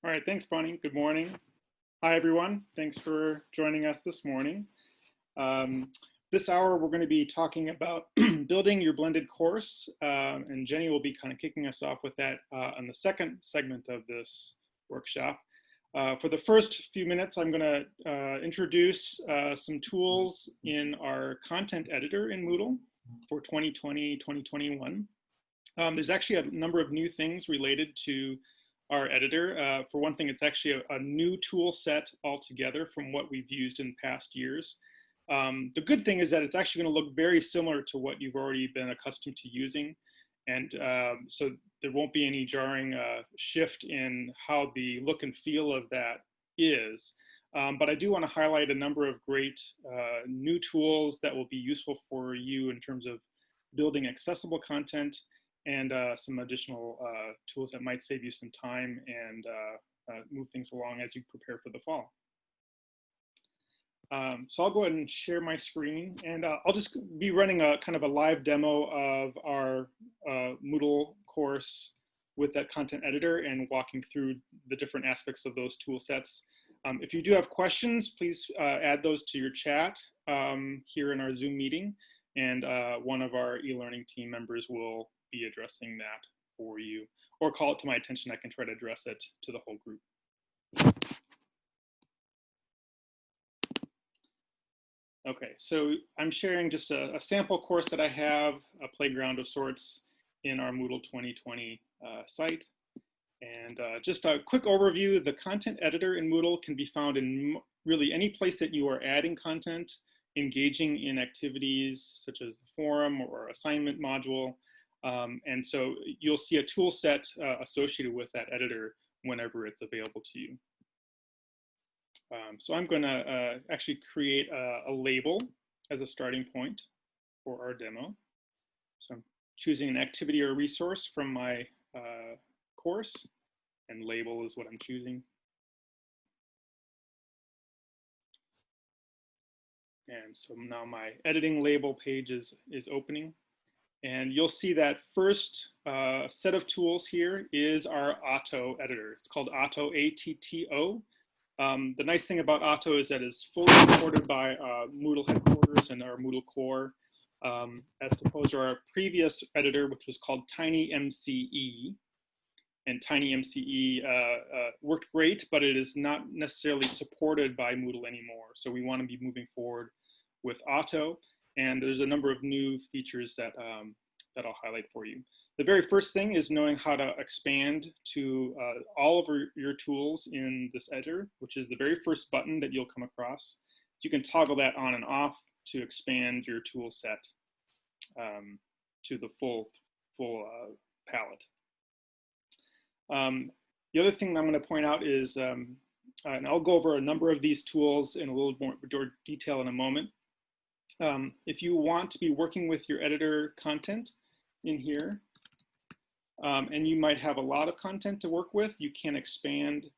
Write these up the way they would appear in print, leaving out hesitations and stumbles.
All right, thanks, Bonnie. Good morning. Hi, everyone. Thanks for joining us this morning. Um, this hour, we're going to be talking about building your blended course, and Jenny will be kind of kicking us off with that on the second segment of this workshop. For the first few minutes, I'm going to introduce some tools in our content editor in Moodle for 2020, 2021. There's actually a number of new things related to our editor. For one thing, it's actually a new tool set altogether from what we've used in past years. The good thing is that it's actually going to look very similar to what you've already been accustomed to using. And so there won't be any jarring shift in how the look and feel of that is. But I do want to highlight a number of great new tools that will be useful for you in terms of building accessible content and some additional tools that might save you some time and move things along as you prepare for the fall. So I'll go ahead and share my screen, and I'll just be running a kind of a live demo of our Moodle course with that content editor and walking through the different aspects of those tool sets. If you do have questions, please add those to your chat here in our Zoom meeting, and one of our e-learning team members will be addressing that for you, or call it to my attention. I can try to address it to the whole group. Okay, so I'm sharing just a sample course that I have, a playground of sorts in our Moodle 2020 site. And just a quick overview, the content editor in Moodle can be found in really any place that you are adding content, engaging in activities such as the forum or assignment module. And so you'll see a tool set associated with that editor whenever it's available to you. So I'm going to actually create a label as a starting point for our demo. So I'm choosing an activity or resource from my course, and label is what I'm choosing. And so now my editing label page is opening. And you'll see that first set of tools here is our Auto editor. It's called Auto, A-T-T-O. The nice thing about Auto is that it's fully supported by Moodle headquarters and our Moodle core, as opposed to our previous editor, which was called TinyMCE. And TinyMCE worked great, but it is not necessarily supported by Moodle anymore. So we want to be moving forward with Auto. And there's a number of new features that, that I'll highlight for you. The very first thing is knowing how to expand to all of your tools in this editor, which is the very first button that you'll come across. You can toggle that on and off to expand your tool set to the full palette. The other thing I'm going to point out is, and I'll go over a number of these tools in a little more detail in a moment. If you want to be working with your editor content in here, and you might have a lot of content to work with, you can expand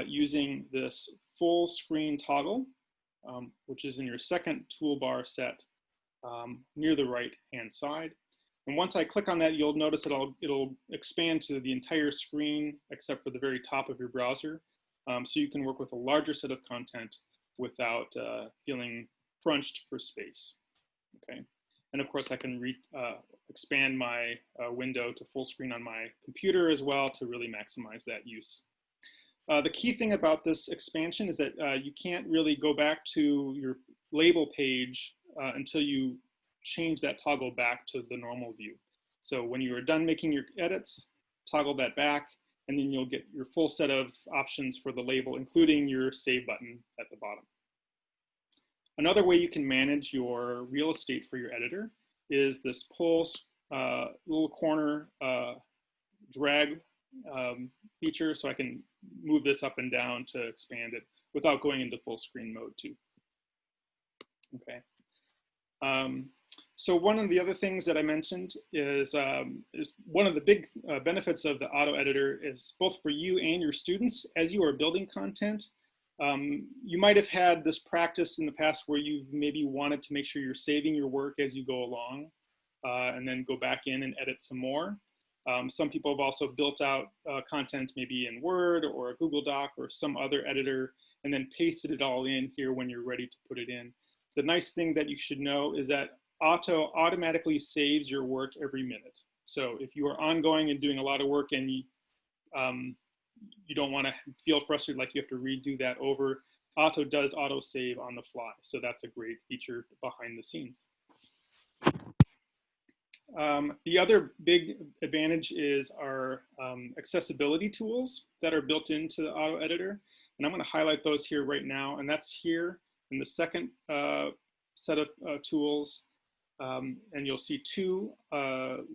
using this full screen toggle, which is in your second toolbar set near the right-hand side. And once I click on that, you'll notice that it'll expand to the entire screen except for the very top of your browser. So you can work with a larger set of content without feeling crunched for space. Okay. And of course, I can expand my window to full screen on my computer as well to really maximize that use. The key thing about this expansion is that you can't really go back to your label page until you change that toggle back to the normal view. So when you are done making your edits, toggle that back, and then you'll get your full set of options for the label, including your save button at the bottom. Another way you can manage your real estate for your editor is this pull little corner drag feature, so I can move this up and down to expand it without going into full screen mode too. Okay. So one of the other things that I mentioned is one of the big benefits of the auto editor is both for you and your students as you are building content. You might have had this practice in the past where you've maybe wanted to make sure you're saving your work as you go along and then go back in and edit some more. Some people have also built out content maybe in Word or a Google Doc or some other editor, and then pasted it all in here when you're ready to put it in. The nice thing that you should know is that Auto automatically saves your work every minute. So if you are ongoing and doing a lot of work and you don't want to feel frustrated like you have to redo that over, Auto does auto save on the fly. So that's a great feature behind the scenes. The other big advantage is our accessibility tools that are built into the auto editor. And I'm going to highlight those here right now. And that's here in the second set of tools. And you'll see two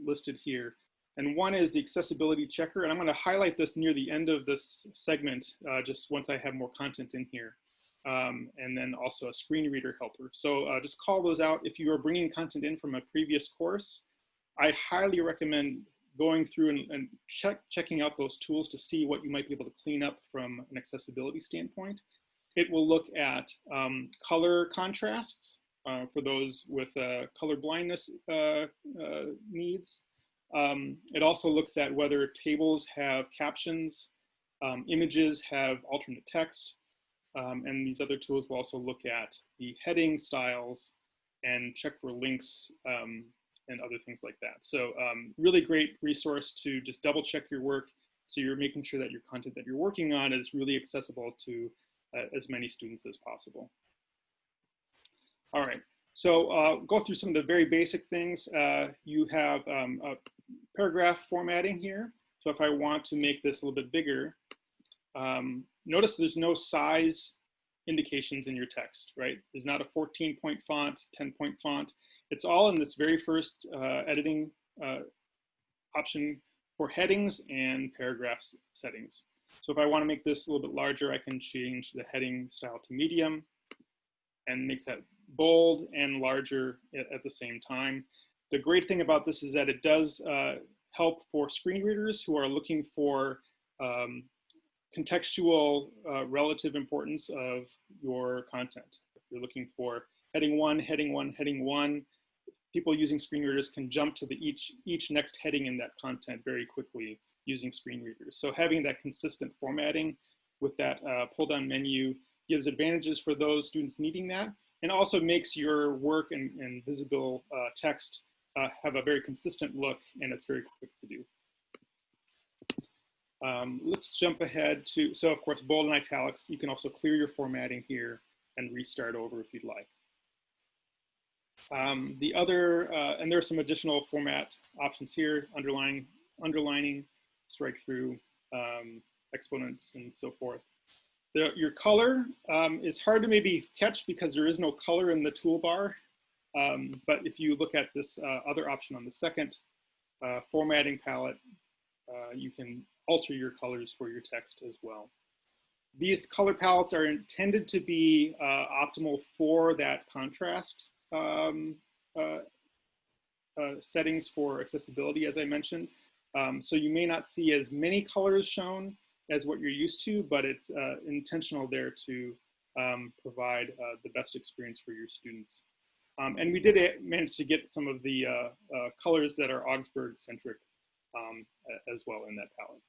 listed here. And one is the accessibility checker. And I'm going to highlight this near the end of this segment, just once I have more content in here. And then also a screen reader helper. So just call those out. If you are bringing content in from a previous course, I highly recommend going through and checking out those tools to see what you might be able to clean up from an accessibility standpoint. It will look at color contrasts for those with color blindness needs. It also looks at whether tables have captions, images have alternate text, and these other tools will also look at the heading styles and check for links and other things like that. So really great resource to just double check your work so you're making sure that your content that you're working on is really accessible to as many students as possible. All right, so go through some of the very basic things. You have a paragraph formatting here. So if I want to make this a little bit bigger, notice there's no size indications in your text, right? There's not a 14-point font, 10-point font. It's all in this very first editing option for headings and paragraphs settings. So if I want to make this a little bit larger, I can change the heading style to medium and makes that bold and larger at the same time. The great thing about this is that it does help for screen readers who are looking for contextual relative importance of your content. If you're looking for heading one, heading one, heading one, people using screen readers can jump to the each next heading in that content very quickly using screen readers. So having that consistent formatting with that pull-down menu gives advantages for those students needing that, and also makes your work and visible text have a very consistent look, and it's very quick to do. Let's jump ahead to, so of course, bold and italics. You can also clear your formatting here and restart over if you'd like. The other, and there are some additional format options here, underlining, strike through, exponents, and so forth. Your color is hard to maybe catch because there is no color in the toolbar. But if you look at this other option on the second formatting palette, you can alter your colors for your text as well. These color palettes are intended to be optimal for that contrast settings for accessibility, as I mentioned. So you may not see as many colors shown as what you're used to, but it's intentional there to provide the best experience for your students. And we did manage to get some of the colors that are Augsburg-centric as well in that palette.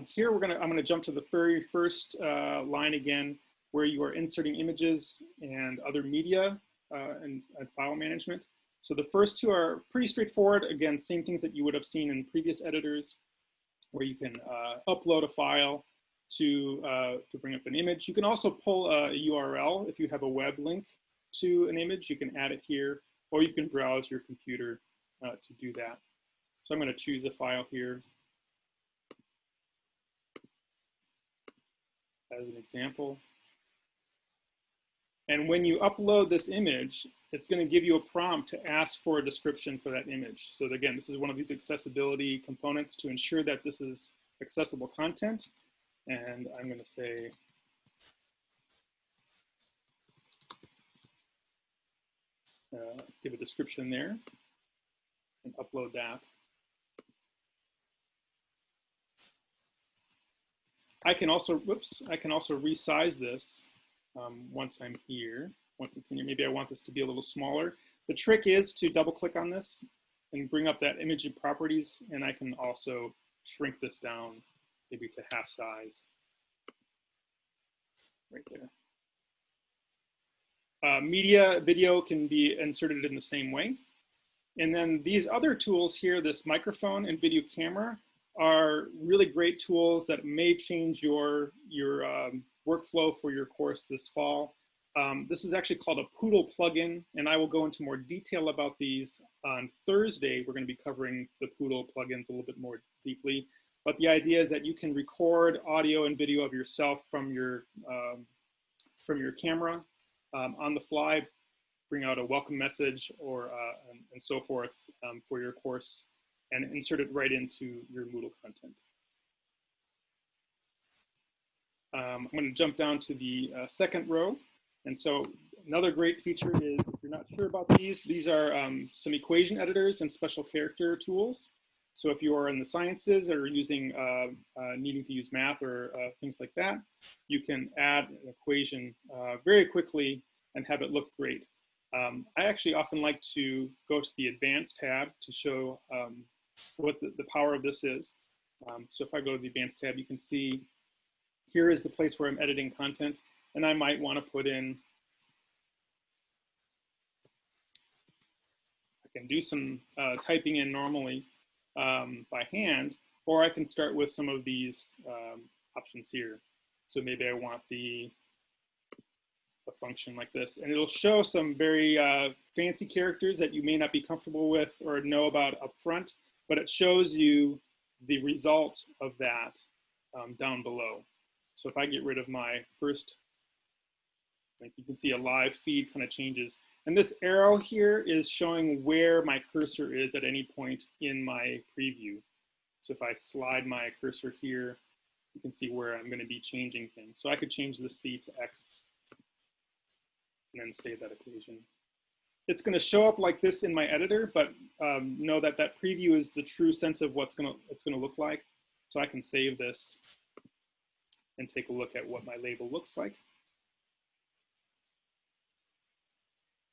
Here I'm gonna jump to the very first line again, where you are inserting images and other media and file management. So the first two are pretty straightforward. Again, same things that you would have seen in previous editors, where you can upload a file to bring up an image. You can also pull a URL if you have a web link to an image. You can add it here, or you can browse your computer to do that. So I'm going to choose a file here as an example. And when you upload this image, it's going to give you a prompt to ask for a description for that image. So again, this is one of these accessibility components to ensure that this is accessible content. And I'm going to say, give a description there and upload that. I can also, I can also resize this once I'm here. Once it's in here, maybe I want this to be a little smaller. The trick is to double click on this and bring up that image properties, and I can also shrink this down maybe to half size right there. Media video can be inserted in the same way. And then these other tools here, this microphone and video camera, are really great tools that may change your workflow for your course this fall. This is actually called a Moodle plugin, and I will go into more detail about these on Thursday. We're going to be covering the Moodle plugins a little bit more deeply. But the idea is that you can record audio and video of yourself from your camera on the fly, bring out a welcome message or and so forth for your course, and insert it right into your Moodle content. I'm going to jump down to the second row. And so another great feature is, if you're not sure about these are some equation editors and special character tools. So if you are in the sciences or using needing to use math or things like that, you can add an equation very quickly and have it look great. I actually often like to go to the Advanced tab to show what the power of this is. So if I go to the Advanced tab, you can see here is the place where I'm editing content, and I might want to put in, I can do some typing in normally by hand, or I can start with some of these options here. So maybe I want a function like this, and it'll show some very fancy characters that you may not be comfortable with or know about up front, but it shows you the result of that down below. So if I get rid of my first, like you can see a live feed kind of changes. And this arrow here is showing where my cursor is at any point in my preview. So if I slide my cursor here, you can see where I'm going to be changing things. So I could change the C to X and then save that equation. It's going to show up like this in my editor, but know that that preview is the true sense of what's it's going to look like. So I can save this and take a look at what my label looks like.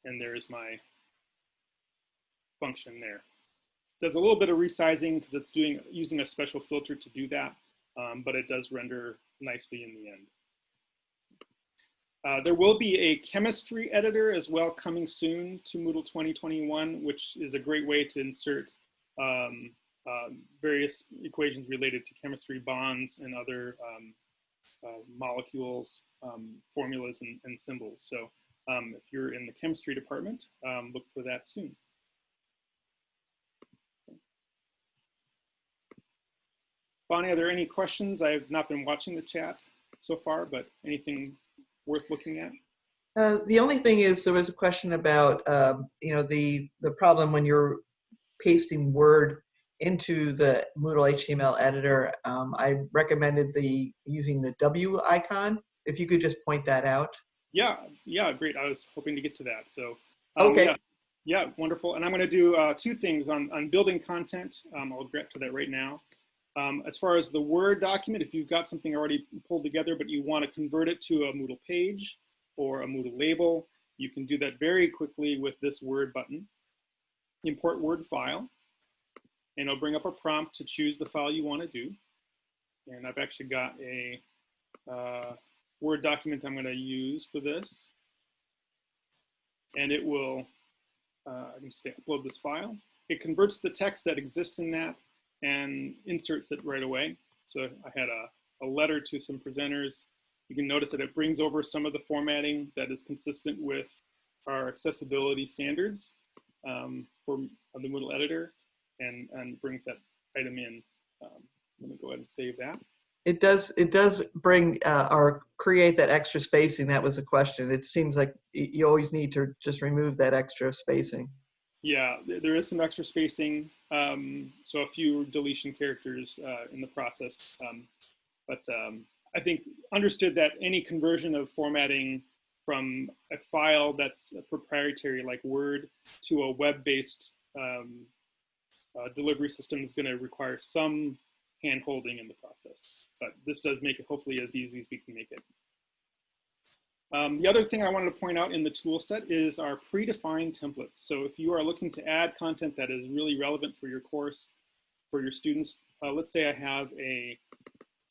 And there's my function there. Does a little bit of resizing because it's using a special filter to do that, but it does render nicely in the end. There will be a chemistry editor as well coming soon to Moodle 2021, which is a great way to insert various equations related to chemistry, bonds, and other molecules, formulas, and symbols. So if you're in the chemistry department, look for that soon. Bonnie, are there any questions? I have not been watching the chat so far, but anything worth looking at? The only thing is there was a question about the problem when you're pasting Word into the Moodle HTML editor. I recommended using the W icon. If you could just point that out. Yeah, great. I was hoping to get to that. So okay. Yeah, wonderful. And I'm going to do two things on building content. I'll get to that right now. As far as the Word document, if you've got something already pulled together, but you want to convert it to a Moodle page or a Moodle label, you can do that very quickly with this Word button. Import Word file, and it'll bring up a prompt to choose the file you want to do. And I've actually got a Word document I'm going to use for this. And it will, I can say upload this file. It converts the text that exists in that and inserts it right away. So I had a letter to some presenters. You can notice that it brings over some of the formatting that is consistent with our accessibility standards for the Moodle editor, and brings that item in. Let me go ahead and save that. It does bring or create that extra spacing. That was a question. It seems like you always need to just remove that extra spacing. Yeah, there is some extra spacing, so a few deletion characters in the process. But I think understood that any conversion of formatting from a file that's proprietary like Word to a web-based delivery system is going to require some hand-holding in the process. But this does make it hopefully as easy as we can make it. The other thing I wanted to point out in the tool set is our predefined templates. So if you are looking to add content that is really relevant for your course, for your students, let's say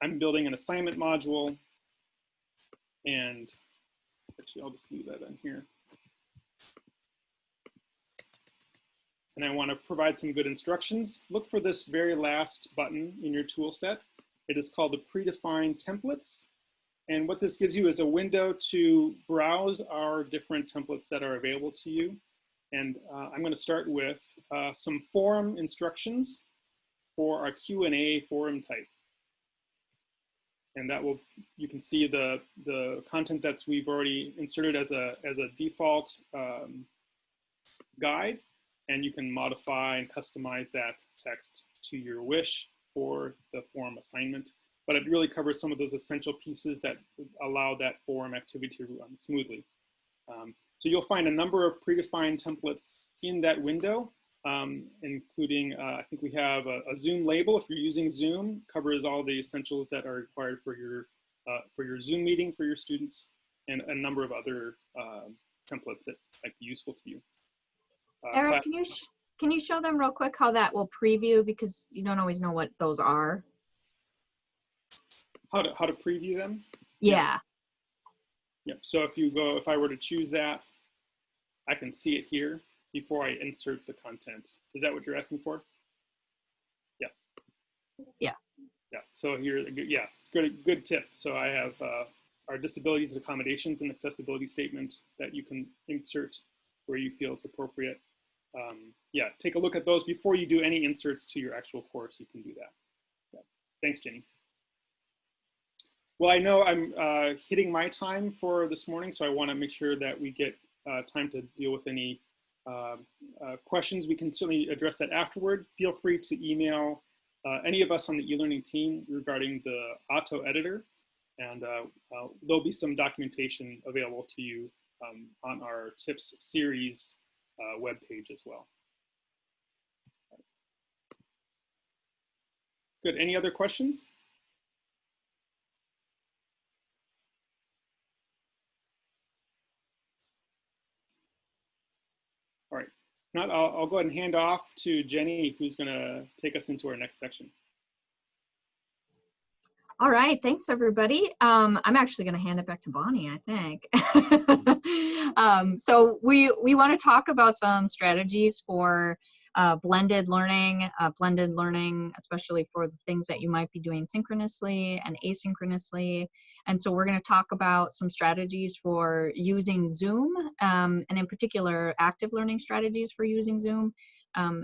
I'm building an assignment module, and actually I'll just leave that in here. And I want to provide some good instructions. Look for this very last button in your tool set. It is called the predefined templates. And what this gives you is a window to browse our different templates that are available to you. And I'm going to start with some forum instructions for our Q&A forum type. And that will, you can see the content that we've already inserted as a default guide. And you can modify and customize that text to your wish for the forum assignment. But it really covers some of those essential pieces that allow that forum activity to run smoothly. So you'll find a number of predefined templates in that window, including, I think we have a Zoom label. If you're using Zoom, covers all the essentials that are required for your Zoom meeting for your students, and a number of other templates that might be useful to you. Eric, can you show them real quick how that will preview, because you don't always know what those are? How to preview them? Yeah. Yeah. So if I were to choose that, I can see it here before I insert the content. Is that what you're asking for? Yeah. Yeah. Yeah. So here, yeah, it's good tip. So I have our disabilities and accommodations and accessibility statement that you can insert where you feel it's appropriate. Yeah, take a look at those before you do any inserts to your actual course. You can do that. Yeah. Thanks, Jenny. Well, I know I'm hitting my time for this morning, so I want to make sure that we get time to deal with any questions. We can certainly address that afterward. Feel free to email any of us on the e-learning team regarding the auto editor, and there'll be some documentation available to you on our tips series webpage as well. Good. Any other questions? All right. If not, I'll go ahead and hand off to Jenny, who's going to take us into our next section. All right, thanks everybody. I'm actually going to hand it back to Bonnie, I think. So we want to talk about some strategies for blended learning, especially for the things that you might be doing synchronously and asynchronously. And so we're going to talk about some strategies for using Zoom, and in particular, active learning strategies for using Zoom.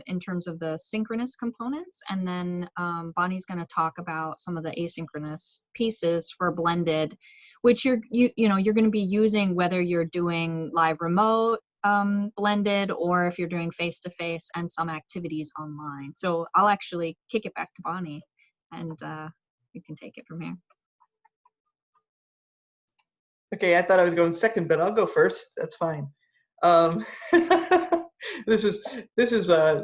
In terms of the synchronous components, and then Bonnie's going to talk about some of the asynchronous pieces for blended, which you're going to be using whether you're doing live remote blended, or if you're doing face-to-face and some activities online. So I'll actually kick it back to Bonnie, and you can take it from here. Okay, I thought I was going second, but I'll go first. That's fine. This is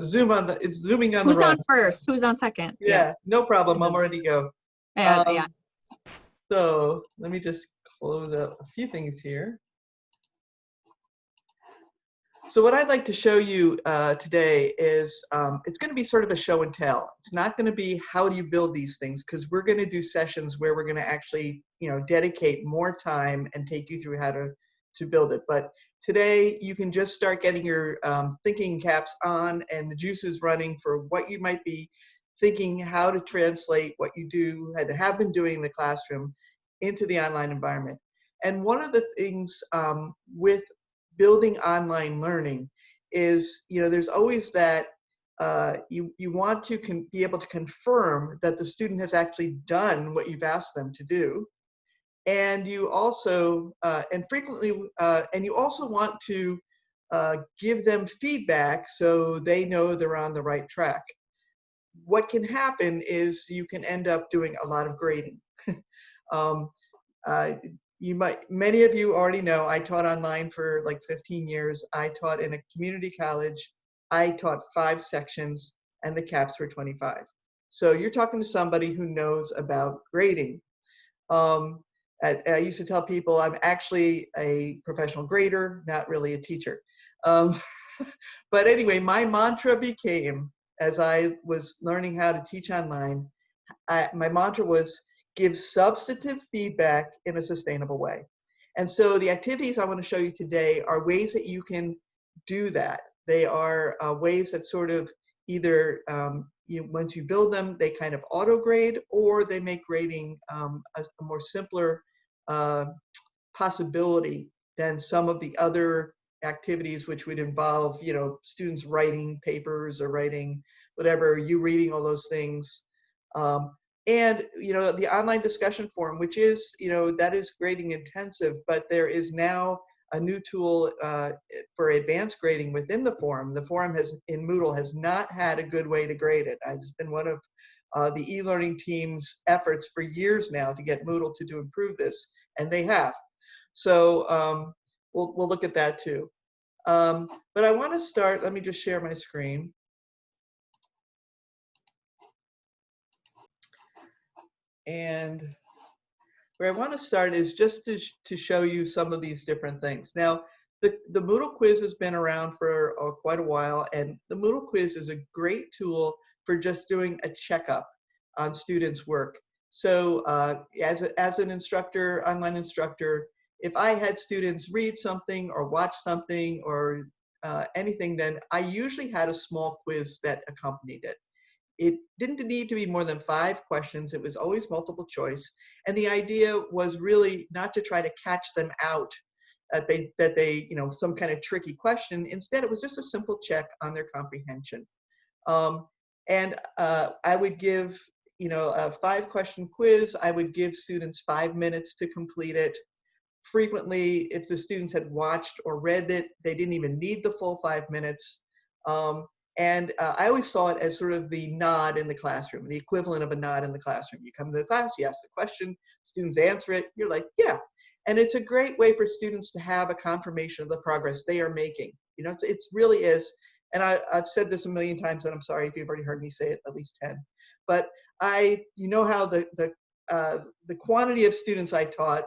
Zoom on the. It's zooming on the. Who's on first? Who's on second? Yeah, no problem. I'm ready to go. Yeah. So let me just close up a few things here. So what I'd like to show you today is it's going to be sort of a show and tell. It's not going to be how do you build these things, because we're going to do sessions where we're going to actually dedicate more time and take you through how to build it. But today you can just start getting your thinking caps on and the juices running for what you might be thinking, how to translate what you do and have been doing in the classroom into the online environment. And one of the things with building online learning is, there's always that you want to be able to confirm that the student has actually done what you've asked them to do. And you also, and you also want to give them feedback so they know they're on the right track. What can happen is you can end up doing a lot of grading. Many of you already know I taught online for like 15 years. I taught in a community college. I taught 5 sections and the caps were 25. So you're talking to somebody who knows about grading. I used to tell people I'm actually a professional grader, not really a teacher. Um, but anyway, my mantra became, as I was learning how to teach online, my mantra was give substantive feedback in a sustainable way. And so the activities I want to show you today are ways that you can do that. They are ways that sort of either once you build them, they kind of auto grade, or they make grading a more simpler uh, possibility than some of the other activities which would involve, students writing papers or writing whatever, you reading all those things. And the online discussion forum, which is, that is grading intensive, but there is now a new tool for advanced grading within the forum. The forum in Moodle has not had a good way to grade it. It's been one of the e-learning team's efforts for years now to get Moodle to improve this, and they have. So we'll look at that too. But I want to start, let me just share my screen. And where I want to start is just to show you some of these different things. Now, the Moodle quiz has been around for quite a while, and the Moodle quiz is a great tool for just doing a checkup on students' work. So as an instructor, online instructor, if I had students read something or watch something or anything, then I usually had a small quiz that accompanied it. It didn't need to be more than 5 questions. It was always multiple choice. And the idea was really not to try to catch them out that they some kind of tricky question. Instead, it was just a simple check on their comprehension. And I would give, a 5-question quiz. I would give students 5 minutes to complete it. Frequently, if the students had watched or read it, they didn't even need the full 5 minutes. And I always saw it as sort of the nod in the classroom, the equivalent of a nod in the classroom. You come to the class, you ask the question, students answer it, you're like, yeah. And it's a great way for students to have a confirmation of the progress they are making. It really is. And I've said this a million times, and I'm sorry if you've already heard me say it at least 10. But how the quantity of students I taught,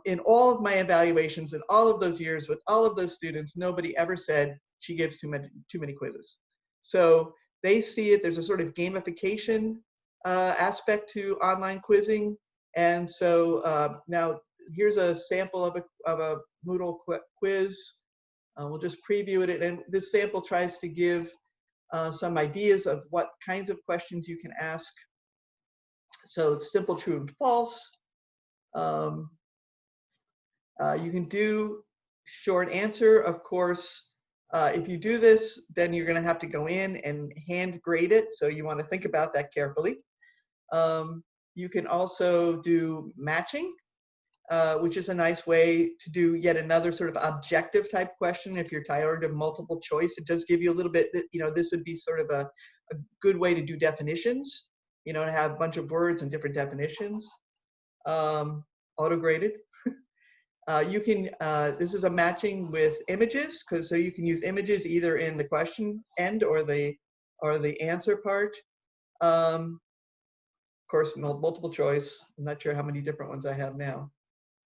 in all of my evaluations in all of those years with all of those students, nobody ever said she gives too many quizzes. So they see it, there's a sort of gamification aspect to online quizzing. And so now here's a sample of a Moodle quiz. We'll just preview it. And this sample tries to give some ideas of what kinds of questions you can ask. So it's simple, true, and false. You can do short answer, of course. If you do this, then you're going to have to go in and hand grade it. So you want to think about that carefully. You can also do matching, which is a nice way to do yet another sort of objective type question. If you're tired of multiple choice, it does give you a little bit, this would be sort of a good way to do definitions, to have a bunch of words and different definitions. Auto-graded. You can, this is a matching with images, so you can use images either in the question end or the answer part. Of course, multiple choice. I'm not sure how many different ones I have now.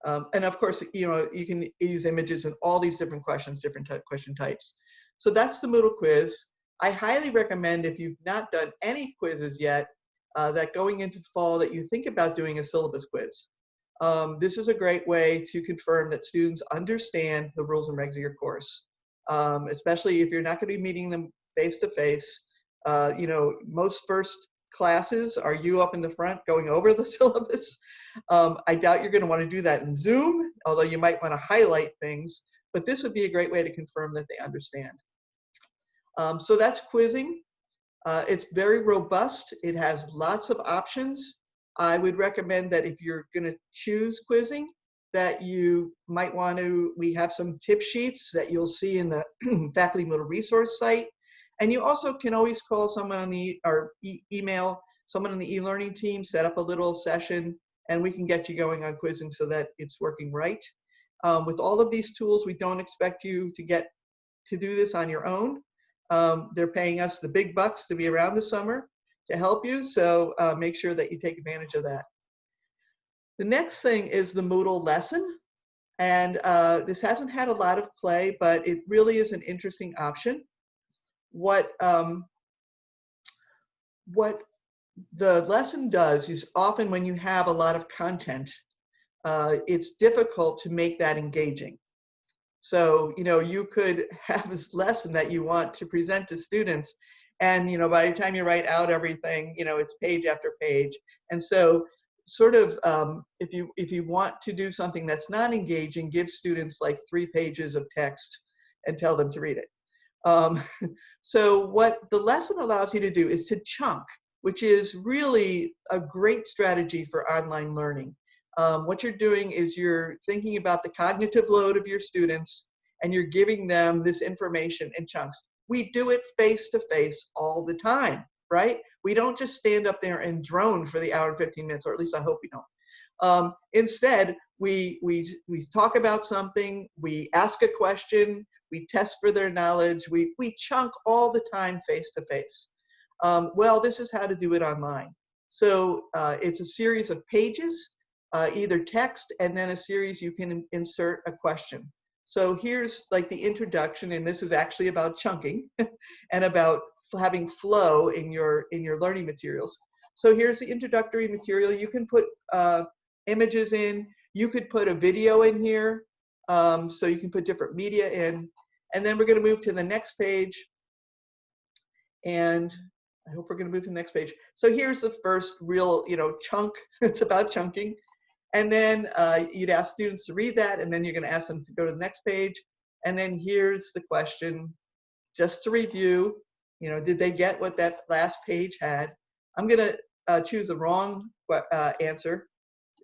And of course, you can use images in all these different questions, different question types. So that's the Moodle quiz. I highly recommend, if you've not done any quizzes yet, that going into fall that you think about doing a syllabus quiz. This is a great way to confirm that students understand the rules and regs of your course, especially if you're not going to be meeting them face-to-face. Most first classes are you up in the front going over the syllabus. I doubt you're going to want to do that in Zoom, although you might want to highlight things, but this would be a great way to confirm that they understand. So that's quizzing. It's very robust. It has lots of options. I would recommend that if you're going to choose quizzing, that you might want to, we have some tip sheets that you'll see in the Faculty Moodle resource site. And you also can always call someone on email someone on the e-learning team, set up a little session, and we can get you going on quizzing so that it's working right. With all of these tools, we don't expect you to do this on your own. They're paying us the big bucks to be around this summer to help you, so make sure that you take advantage of that. The next thing is the Moodle lesson. And this hasn't had a lot of play, but it really is an interesting option. What the lesson does is often when you have a lot of content, it's difficult to make that engaging. So, you could have this lesson that you want to present to students, and, by the time you write out everything, it's page after page. And so sort of, if you want to do something that's not engaging, give students like 3 pages of text and tell them to read it. So what the lesson allows you to do is to chunk, which is really a great strategy for online learning. What you're doing is you're thinking about the cognitive load of your students, and you're giving them this information in chunks. We do it face-to-face all the time, right? We don't just stand up there and drone for the hour and 15 minutes, or at least I hope we don't. Instead, we talk about something, we ask a question, we test for their knowledge, we chunk all the time face-to-face. Well, this is how to do it online. So it's a series of pages, either text, and then a series you can insert a question. So here's like the introduction, and this is actually about chunking and about having flow in your learning materials. So here's the introductory material. You can put images in. You could put a video in here. So you can put different media in. And then we're going to move to the next page. And I hope we're going to move to the next page. So here's the first real, chunk. It's about chunking. And then you'd ask students to read that, and then you're going to ask them to go to the next page. And then here's the question, just to review, did they get what that last page had? I'm going to choose the wrong answer,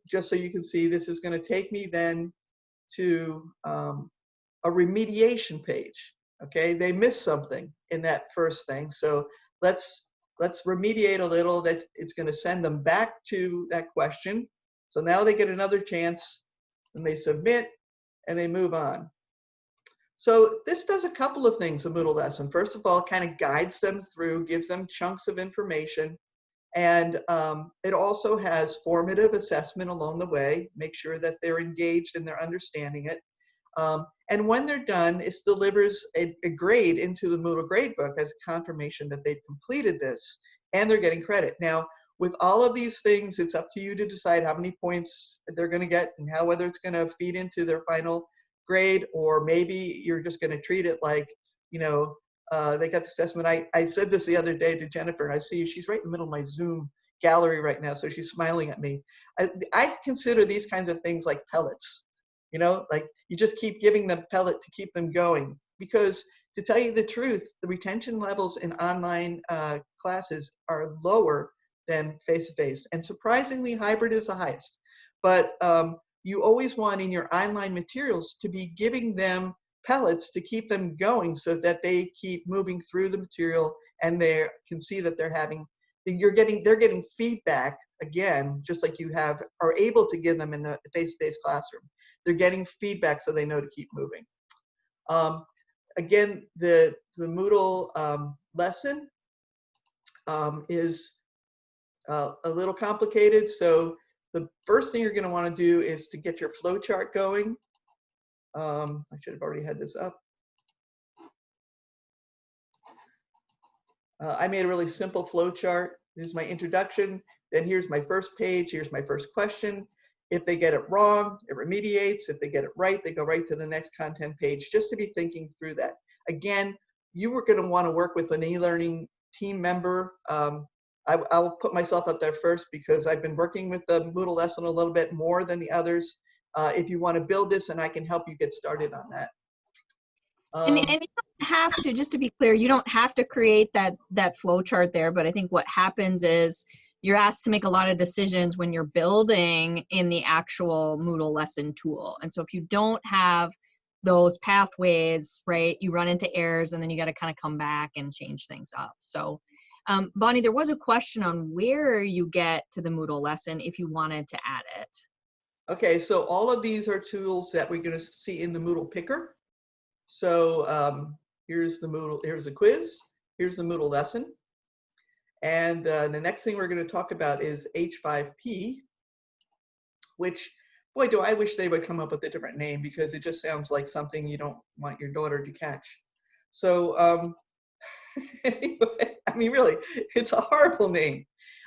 just so you can see this is going to take me then to a remediation page. Okay, they missed something in that first thing. So let's remediate a little. That it's going to send them back to that question. So now they get another chance, and they submit, and they move on. So this does a couple of things, a Moodle lesson. First of all, kind of guides them through, gives them chunks of information, and it also has formative assessment along the way, make sure that they're engaged and they're understanding it. And when they're done, it delivers a grade into the Moodle gradebook as a confirmation that they've completed this, and they're getting credit. Now, with all of these things, it's up to you to decide how many points they're going to get and whether it's going to feed into their final grade, or maybe you're just going to treat it like, they got the assessment. I said this the other day to Jennifer, and I see she's right in the middle of my Zoom gallery right now, so she's smiling at me. I consider these kinds of things like pellets, like you just keep giving them pellet to keep them going, because to tell you the truth, the retention levels in online classes are lower than face-to-face, and surprisingly hybrid is the highest. But you always want in your online materials to be giving them pellets to keep them going, so that they keep moving through the material, and they can see that they're getting feedback, again, just like you are able to give them in the face-to-face classroom. They're getting feedback so they know to keep moving. Again, the Moodle lesson is a little complicated. So the first thing you're going to want to do is to get your flow chart going. I should have already had this up. I made a really simple flow chart. This is my introduction. Then here's my first page. Here's my first question. If they get it wrong, it remediates. If they get it right, they go right to the next content page, just to be thinking through that. Again, you were going to want to work with an e-learning team member. I'll put myself up there first because I've been working with the Moodle lesson a little bit more than the others. If you want to build this, and I can help you get started on that. And you don't have to, just to be clear, you don't have to create that flow chart there, but I think what happens is you're asked to make a lot of decisions when you're building in the actual Moodle lesson tool. And so if you don't have those pathways, right, you run into errors, and then you got to kind of come back and change things up. So Bonnie, there was a question on where you get to the Moodle lesson if you wanted to add it. Okay, so all of these are tools that we're going to see in the Moodle picker. So here's the quiz, here's the Moodle lesson. And the next thing we're going to talk about is H5P, which, boy, do I wish they would come up with a different name, because it just sounds like something you don't want your daughter to catch. So anyway, I mean, really, it's a horrible name.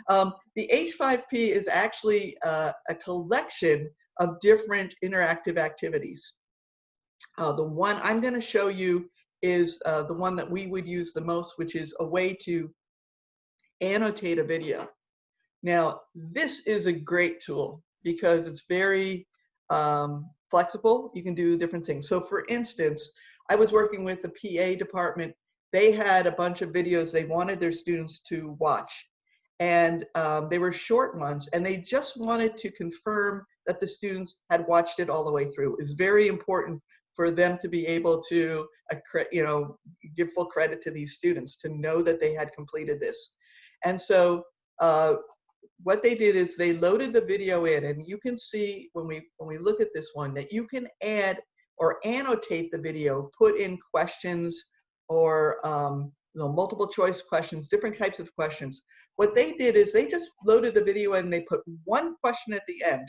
The H5P is actually a collection of different interactive activities. The one I'm going to show you is the one that we would use the most, which is a way to annotate a video. Now, this is a great tool because it's very flexible. You can do different things. So for instance, I was working with the PA department. They had a bunch of videos they wanted their students to watch. And they were short ones, and they just wanted to confirm that the students had watched it all the way through. It's very important for them to be able to, give full credit to these students to know that they had completed this. And so what they did is they loaded the video in, and you can see when we look at this one that you can add or annotate the video, put in questions or multiple choice questions, different types of questions. What they did is they just loaded the video in and they put one question at the end.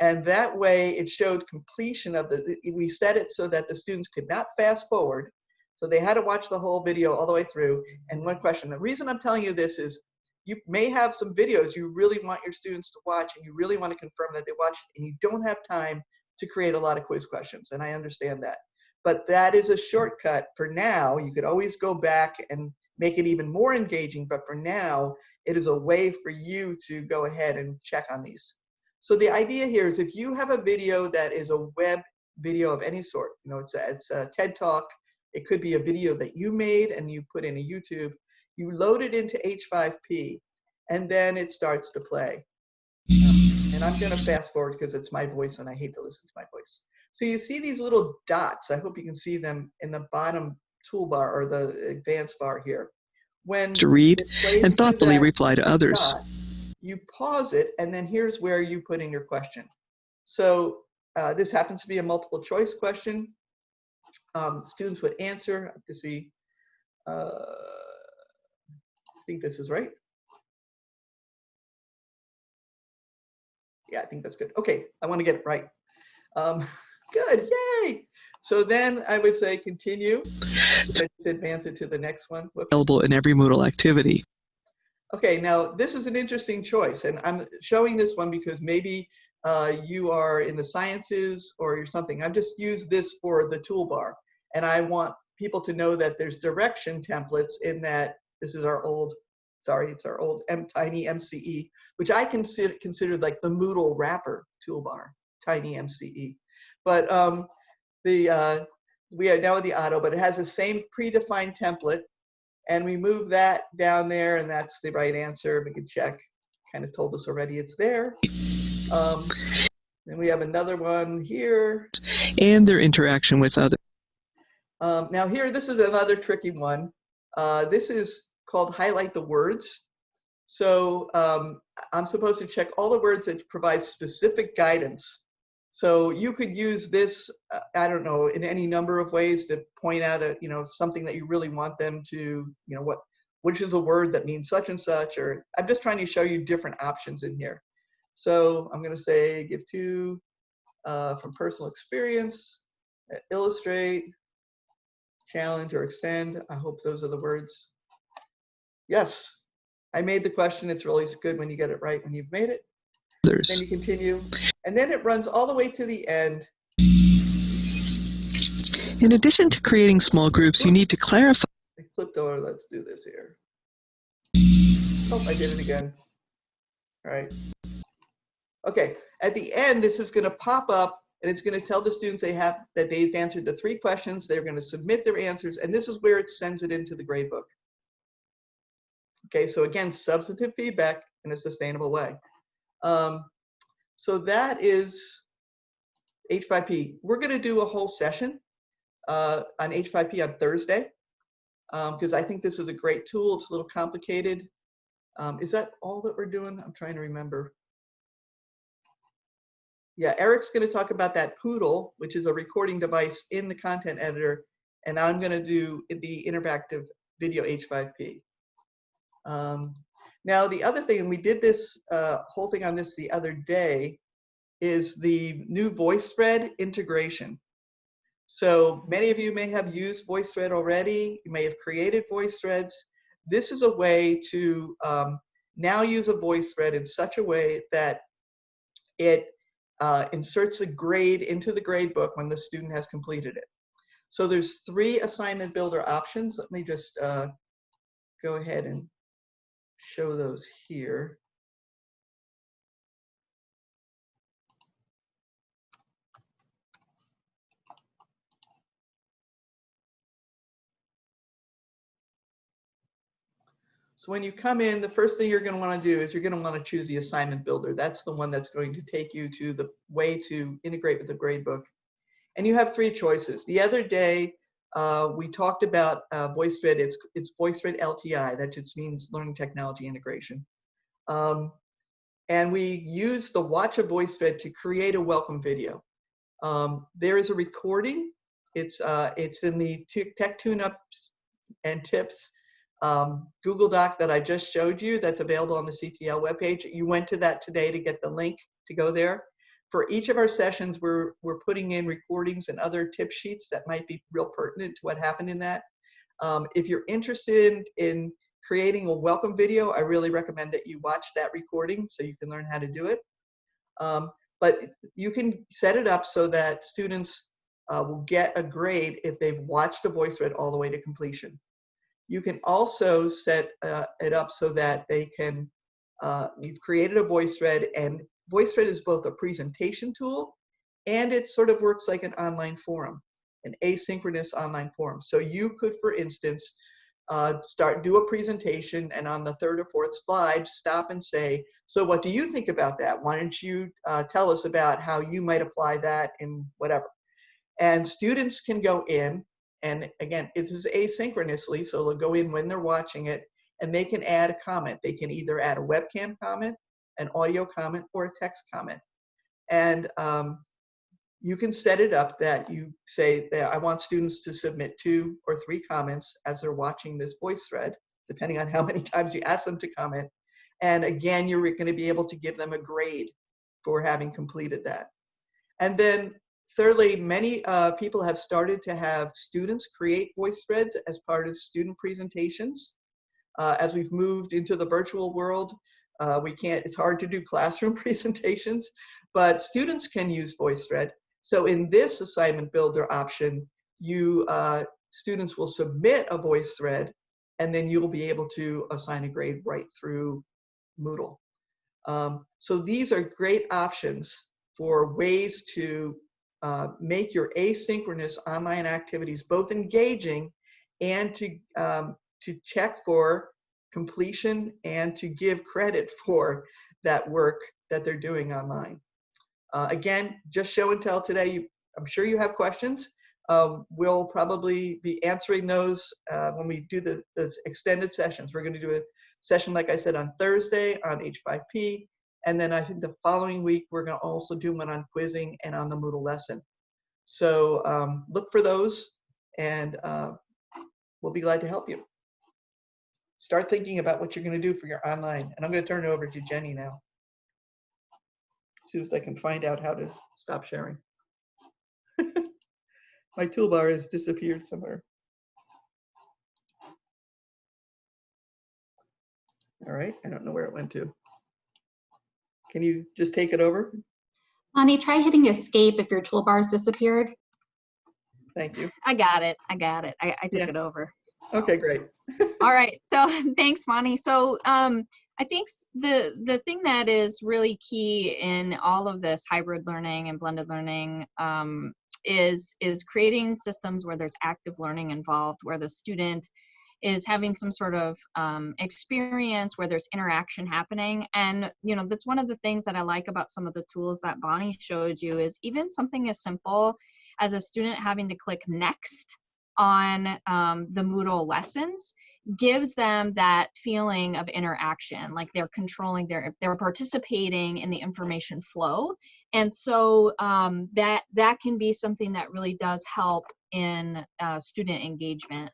And that way it showed completion of we set it so that the students could not fast forward. So they had to watch the whole video all the way through. And one question, the reason I'm telling you this is you may have some videos you really want your students to watch and you really want to confirm that they watched it, and you don't have time to create a lot of quiz questions. And I understand that. But that is a shortcut for now. You could always go back and make it even more engaging. But for now, it is a way for you to go ahead and check on these. So the idea here is if you have a video that is a web video of any sort, it's a TED Talk, it could be a video that you made and you put in a YouTube, you load it into H5P, and then it starts to play. And I'm going to fast forward because it's my voice and I hate to listen to my voice. So you see these little dots. I hope you can see them in the bottom toolbar or the advanced bar here. When to read and thoughtfully reply to others. Dot, you pause it, and then here's where you put in your question. So this happens to be a multiple choice question. Students would answer. I have to see. I think this is right. Yeah, I think that's good. Okay, I want to get it right. Good, yay! So then I would say continue. Let's advance it to the next one. Whoops. Available in every Moodle activity. Okay, now this is an interesting choice, and I'm showing this one because maybe you are in the sciences or you're something. I've just used this for the toolbar, and I want people to know that there's direction templates in that. This is our old, sorry, it's our old Tiny MCE, which I consider like the Moodle wrapper toolbar, Tiny MCE. But we are now with the auto, but it has the same predefined template. And we move that down there, and that's the right answer. We can check. Kind of told us already it's there. Then we have another one here. And their interaction with others. Now here, this is another tricky one. This is called highlight the words. So I'm supposed to check all the words that provide specific guidance. So you could use this, I don't know, in any number of ways to point out something that you really want them to, which is a word that means such and such, or I'm just trying to show you different options in here. So I'm going to say give two from personal experience, illustrate, challenge, or extend. I hope those are the words. Yes, I made the question. It's really good when you get it right when you've made it. Others. Then you continue, and then it runs all the way to the end. In addition to creating small groups, you need to clarify. I flipped over. Let's do this here. Oh, I did it again. All right. Okay. At the end, this is going to pop up, and it's going to tell the students that they've answered the 3 questions. They're going to submit their answers, and this is where it sends it into the gradebook. Okay. So again, substantive feedback in a sustainable way. So that is H5P. We're going to do a whole session on H5P on Thursday because I think this is a great tool. It's a little complicated. Is that all that we're doing? I'm trying to remember. Yeah, Eric's going to talk about that Moodle, which is a recording device in the content editor, and I'm going to do the interactive video H5P. Now, the other thing, and we did this whole thing on this the other day, is the new VoiceThread integration. So many of you may have used VoiceThread already. You may have created VoiceThreads. This is a way to now use a VoiceThread in such a way that it inserts a grade into the grade book when the student has completed it. So there's 3 assignment builder options. Let me just go ahead and show those here. So when you come in, the first thing you're going to want to do is you're going to want to choose the assignment builder. That's the one that's going to take you to the way to integrate with the gradebook. And you have 3 choices. The other day, we talked about VoiceThread. It's VoiceThread LTI. That just means Learning Technology Integration. And we used the Watch a VoiceThread to create a welcome video. There is a recording. It's in the Tech Tune-Ups and Tips Google Doc that I just showed you that's available on the CTL webpage. You went to that today to get the link to go there. For each of our sessions, we're putting in recordings and other tip sheets that might be real pertinent to what happened in that. If you're interested in creating a welcome video, I really recommend that you watch that recording so you can learn how to do it. But you can set it up so that students will get a grade if they've watched a VoiceThread all the way to completion. You can also set it up so that they can, you've created a VoiceThread, and VoiceThread is both a presentation tool and it sort of works like an online forum, an asynchronous online forum. So you could, for instance, do a presentation, and on the 3rd or 4th slide, stop and say, so what do you think about that? Why don't you tell us about how you might apply that in whatever? And students can go in, and again, it is asynchronously, so they'll go in when they're watching it, and they can add a comment. They can either add a webcam comment, an audio comment, or a text comment. And you can set it up that you say that I want students to submit 2 or 3 comments as they're watching this VoiceThread, depending on how many times you ask them to comment. And again, you're going to be able to give them a grade for having completed that. And then thirdly, many people have started to have students create VoiceThreads as part of student presentations. As we've moved into the virtual world, it's hard to do classroom presentations, but students can use VoiceThread. So in this assignment builder option, students will submit a VoiceThread, and then you'll be able to assign a grade right through Moodle. So these are great options for ways to make your asynchronous online activities both engaging and to check for completion and to give credit for that work that they're doing online. Again, just show and tell today. I'm sure you have questions. We'll probably be answering those when we do the extended sessions. We're going to do a session, like I said, on Thursday on H5P. And then I think the following week, we're going to also do one on quizzing and on the Moodle lesson. So look for those, and we'll be glad to help you. Start thinking about what you're going to do for your online. And I'm going to turn it over to Jenny now, as soon as I can find out how to stop sharing. My toolbar has disappeared somewhere. All right, I don't know where it went to. Can you just take it over? Bonnie, try hitting escape if your toolbar's disappeared. Thank you. I got it. I took it over. Okay, great. All right. So thanks, Monty. So I think the thing that is really key in all of this hybrid learning and blended learning is creating systems where there's active learning involved, where the student is having some sort of experience where there's interaction happening. And, you know, that's one of the things that I like about some of the tools that Bonnie showed you is even something as simple as a student having to click next on the Moodle lessons gives them that feeling of interaction, like they're controlling they're participating in the information flow. And so that can be something that really does help in student engagement.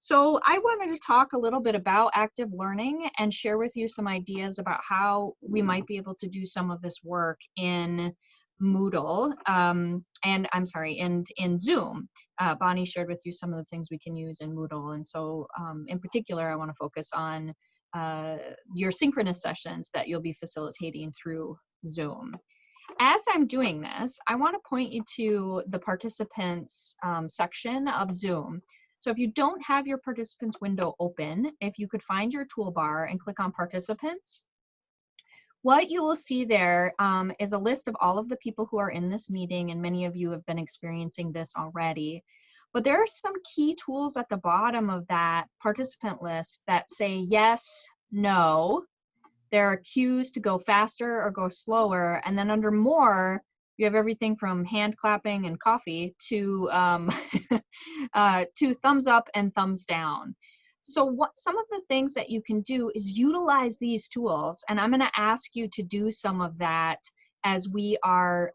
So I wanted to talk a little bit about active learning and share with you some ideas about how we might be able to do some of this work in Moodle, and I'm sorry, and in Zoom. Bonnie shared with you some of the things we can use in Moodle, and so in particular, I want to focus on your synchronous sessions that you'll be facilitating through Zoom. As I'm doing this, I want to point you to the participants section of Zoom. So if you don't have your participants window open, if you could find your toolbar and click on participants, what you will see there is a list of all of the people who are in this meeting, and many of you have been experiencing this already. But there are some key tools at the bottom of that participant list that say yes, no. There are cues to go faster or go slower. And then under more, you have everything from hand clapping and coffee to, to thumbs up and thumbs down. So what some of the things that you can do is utilize these tools. And I'm going to ask you to do some of that as we are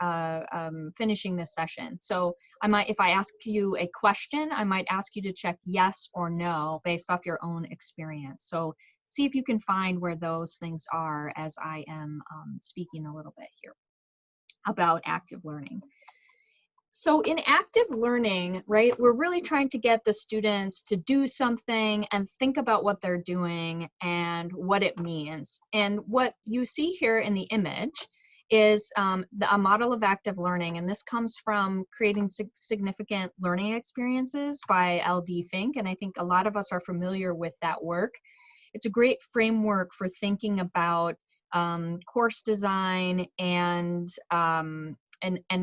finishing this session. So I might, if I ask you a question, I might ask you to check yes or no based off your own experience. So see if you can find where those things are as I am speaking a little bit here about active learning. So in active learning, right, we're really trying to get the students to do something and think about what they're doing and what it means. And what you see here in the image is a model of active learning, and this comes from Creating Significant Learning Experiences by L.D. Fink, and I think a lot of us are familiar with that work. It's a great framework for thinking about course design and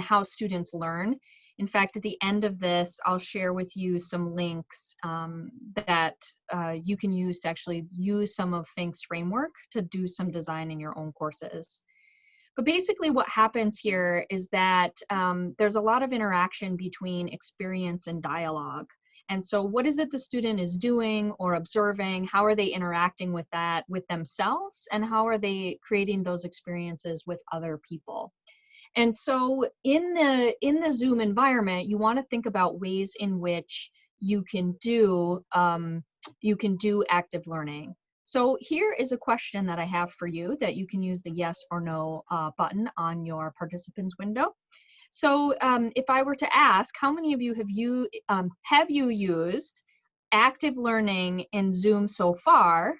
how students learn. In fact, at the end of this, I'll share with you some links that you can use to actually use some of Fink's framework to do some design in your own courses. But basically what happens here is that there's a lot of interaction between experience and dialogue. And so what is it the student is doing or observing? How are they interacting with that with themselves? And how are they creating those experiences with other people? And so in the Zoom environment, you want to think about ways in which you can do active learning. So here is a question that I have for you that you can use the yes or no button on your participants window. So if I were to ask, how many of you have you used active learning in Zoom so far?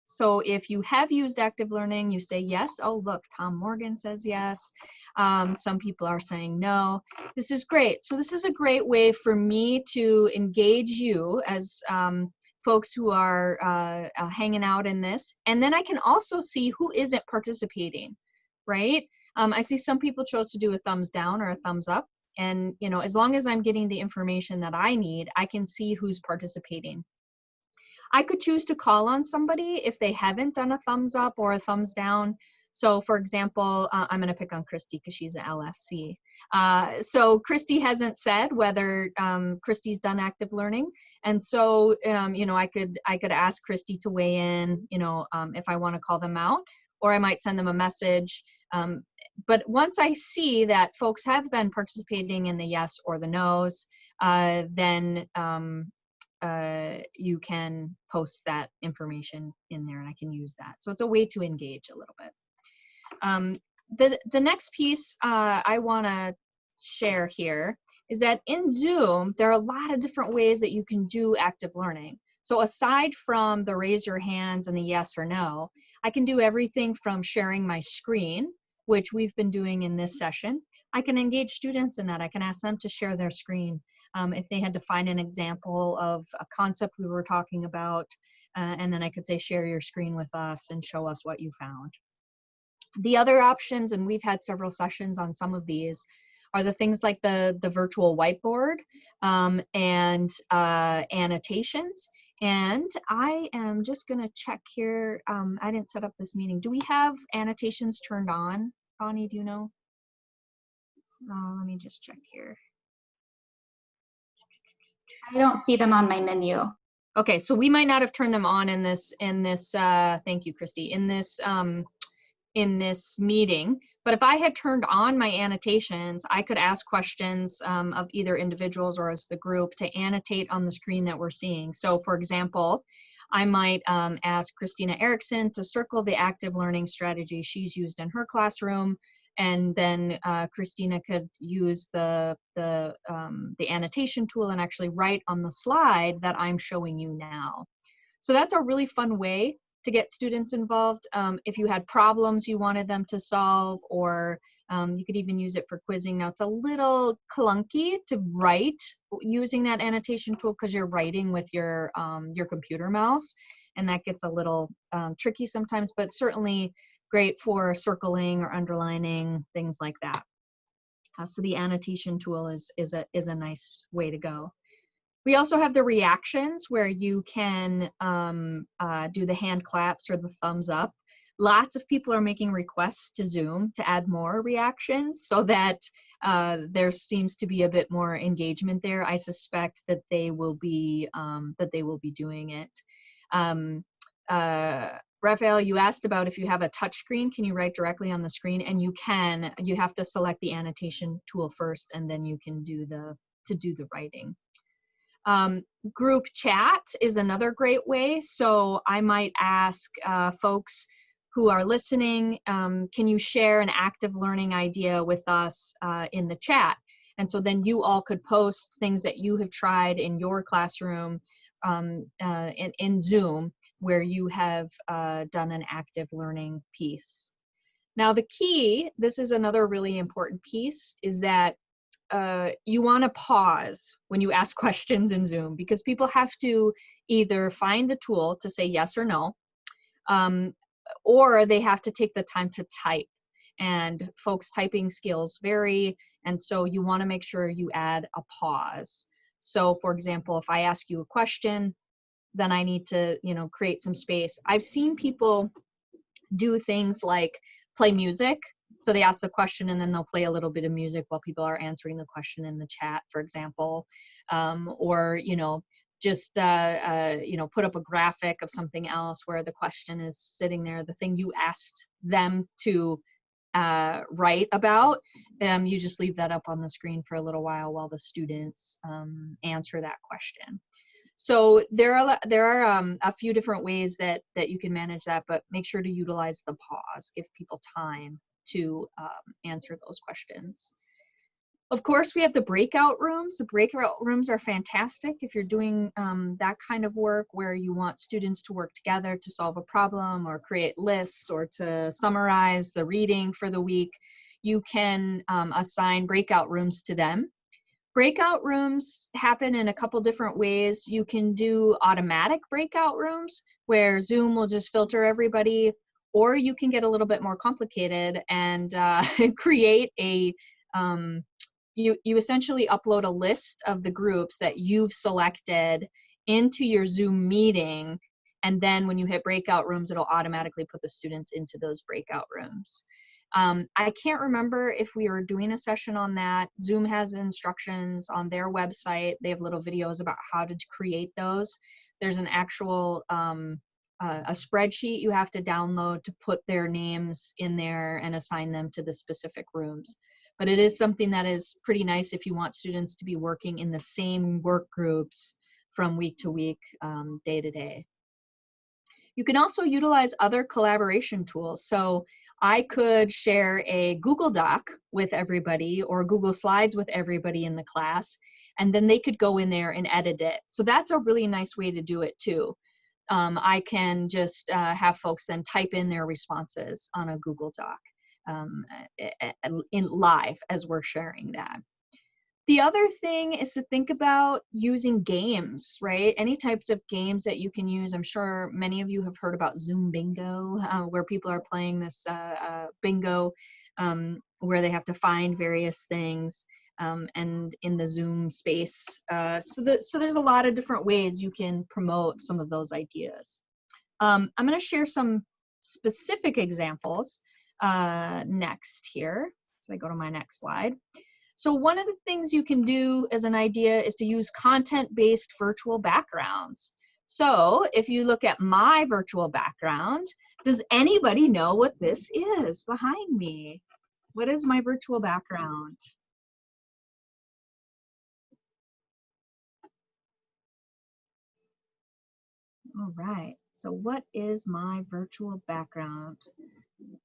So if you have used active learning, you say yes. Oh, look, Tom Morgan says yes. Some people are saying no. This is great. So this is a great way for me to engage you as folks who are hanging out in this. And then I can also see who isn't participating, right? I see some people chose to do a thumbs down or a thumbs up. And, you know, as long as I'm getting the information that I need, I can see who's participating. I could choose to call on somebody if they haven't done a thumbs up or a thumbs down. So for example, I'm going to pick on Christy because she's an LFC. So Christy hasn't said whether Christy's done active learning. And so, you know, I could ask Christy to weigh in, you know, if I want to call them out, or I might send them a message. But once I see that folks have been participating in the yes or the no's, then you can post that information in there and I can use that. So it's a way to engage a little bit. The next piece I want to share here is that in Zoom, there are a lot of different ways that you can do active learning. So aside from the raise your hands and the yes or no, I can do everything from sharing my screen, which we've been doing in this session. I can engage students in that. I can ask them to share their screen if they had to find an example of a concept we were talking about, and then I could say, share your screen with us and show us what you found. The other options, and we've had several sessions on some of these, are the things like the virtual whiteboard and annotations. And I am just going to check here. I didn't set up this meeting. Do we have annotations turned on? Bonnie, do you know? Let me just check here. I don't see them on my menu. Okay, so we might not have turned them on in this thank you, Christy, in this meeting, But if I had turned on my annotations, I could ask questions of either individuals or as the group to annotate on the screen that we're seeing. So for example, I might ask Christina Erickson to circle the active learning strategy she's used in her classroom, and then Christina could use the annotation tool and actually write on the slide that I'm showing you now. So that's a really fun way to get students involved. If you had problems you wanted them to solve, or you could even use it for quizzing. Now it's a little clunky to write using that annotation tool because you're writing with your computer mouse, and that gets a little tricky sometimes, but certainly great for circling or underlining, things like that. So the annotation tool is a nice way to go. We also have the reactions where you can do the hand claps or the thumbs up. Lots of people are making requests to Zoom to add more reactions so that there seems to be a bit more engagement there. I suspect that they will be doing it. Raphael, you asked about if you have a touch screen, can you write directly on the screen? And you can. You have to select the annotation tool first, and then you can do the writing. Group chat is another great way. So I might ask folks who are listening, can you share an active learning idea with us in the chat? And so then you all could post things that you have tried in your classroom in Zoom where you have done an active learning piece. Now the key, this is another really important piece, is that you want to pause when you ask questions in Zoom, because people have to either find the tool to say yes or no, or they have to take the time to type. And folks' typing skills vary, and so you want to make sure you add a pause. So for example, if I ask you a question, then I need to, create some space. I've seen people do things like play music. So they ask the question and then they'll play a little bit of music while people are answering the question in the chat, for example, or, just, put up a graphic of something else where the question is sitting there, the thing you asked them to write about. You just leave that up on the screen for a little while the students answer that question. So there are a few different ways that you can manage that, but make sure to utilize the pause, give people time to answer those questions. Of course, we have the breakout rooms. The breakout rooms are fantastic if you're doing that kind of work where you want students to work together to solve a problem or create lists or to summarize the reading for the week. You can assign breakout rooms to them. Breakout rooms happen in a couple different ways. You can do automatic breakout rooms where Zoom will just filter everybody, or you can get a little bit more complicated and create a, you essentially upload a list of the groups that you've selected into your Zoom meeting, and then when you hit breakout rooms, it'll automatically put the students into those breakout rooms. I can't remember if we were doing a session on that. Zoom has instructions on their website. They have little videos about how to create those. There's an actual a spreadsheet you have to download to put their names in there and assign them to the specific rooms. But it is something that is pretty nice if you want students to be working in the same work groups from week to week, day to day. You can also utilize other collaboration tools. So I could share a Google Doc with everybody or Google Slides with everybody in the class, and then they could go in there and edit it. So that's a really nice way to do it too. I can just have folks then type in their responses on a Google Doc in live as we're sharing that. The other thing is to think about using games, right? Any types of games that you can use. I'm sure many of you have heard about Zoom Bingo, where people are playing this bingo where they have to find various things and in the Zoom space. So there's a lot of different ways you can promote some of those ideas. I'm going to share some specific examples next here. So I go to my next slide. So one of the things you can do as an idea is to use content-based virtual backgrounds. So if you look at my virtual background, does anybody know what this is behind me? What is my virtual background? All right, so what is my virtual background?